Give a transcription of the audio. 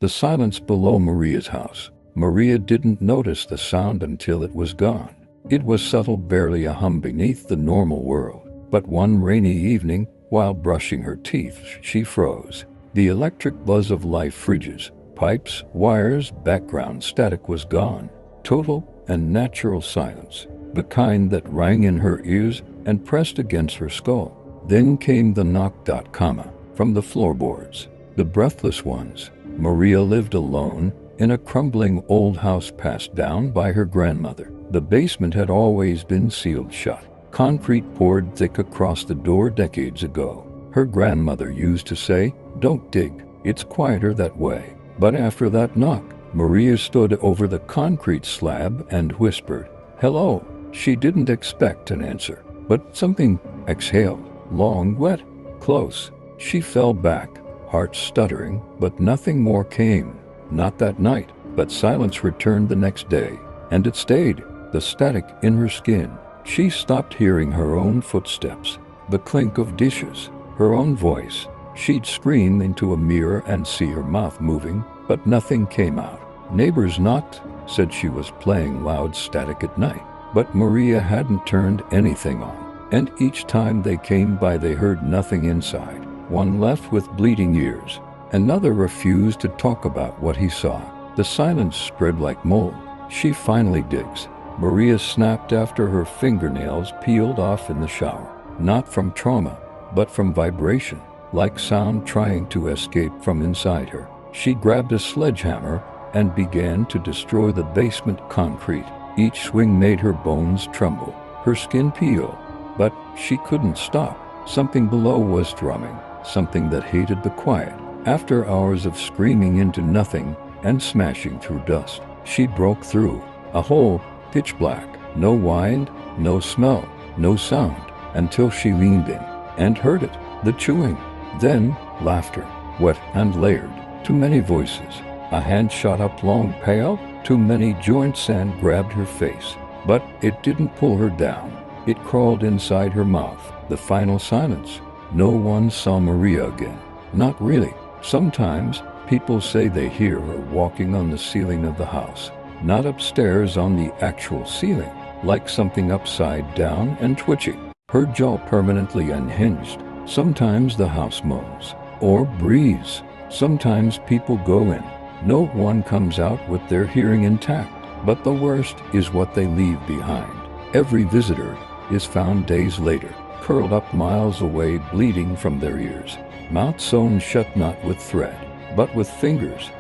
The silence below Maria's house. Maria didn't notice the sound until it was gone. It was subtle, barely a hum beneath the normal world. But one rainy evening, while brushing her teeth, she froze. The electric buzz of life, fridges, pipes, wires, background static was gone. Total and natural silence, the kind that rang in her ears and pressed against her skull. Then came the knock, comma, from the floorboards, the breathless ones. Maria lived alone in a crumbling old house passed down by her grandmother. The basement had always been sealed shut, concrete poured thick across the door decades ago. Her grandmother used to say, "Don't dig, it's quieter that way." But after that knock, Maria stood over the concrete slab and whispered, "Hello." She didn't expect an answer, but something exhaled, long, wet, close. She fell back, heart stuttering, but nothing more came. Not that night, but silence returned the next day, and it stayed, the static in her skin. She stopped hearing her own footsteps, the clink of dishes, her own voice. She'd scream into a mirror and see her mouth moving, but nothing came out. Neighbors knocked, said she was playing loud static at night, but Maria hadn't turned anything on. And each time they came by, they heard nothing inside. One left with bleeding ears. Another refused to talk about what he saw. The silence spread like mold. She finally digs. Maria snapped after her fingernails peeled off in the shower. Not from trauma, but from vibration, like sound trying to escape from inside her. She grabbed a sledgehammer and began to destroy the basement concrete. Each swing made her bones tremble, her skin peel. But she couldn't stop. Something below was drumming, something that hated the quiet. After hours of screaming into nothing and smashing through dust, she broke through. A hole, pitch black, no wind, no smell, no sound, until she leaned in and heard it, the chewing. Then laughter, wet and layered. Too many voices. A hand shot up, long, pale. Too many joints, and grabbed her face. But it didn't pull her down. It crawled inside her mouth. The final silence. No one saw Maria again. Not really. Sometimes people say they hear her walking on the ceiling of the house. Not upstairs, on the actual ceiling, like something upside down and twitching. Her jaw permanently unhinged. Sometimes the house moans or breathes. Sometimes people go in. No one comes out with their hearing intact. But the worst is what they leave behind. Every visitor is found days later, curled up miles away, bleeding from their ears, mouth sewn shut not with thread, but with fingers.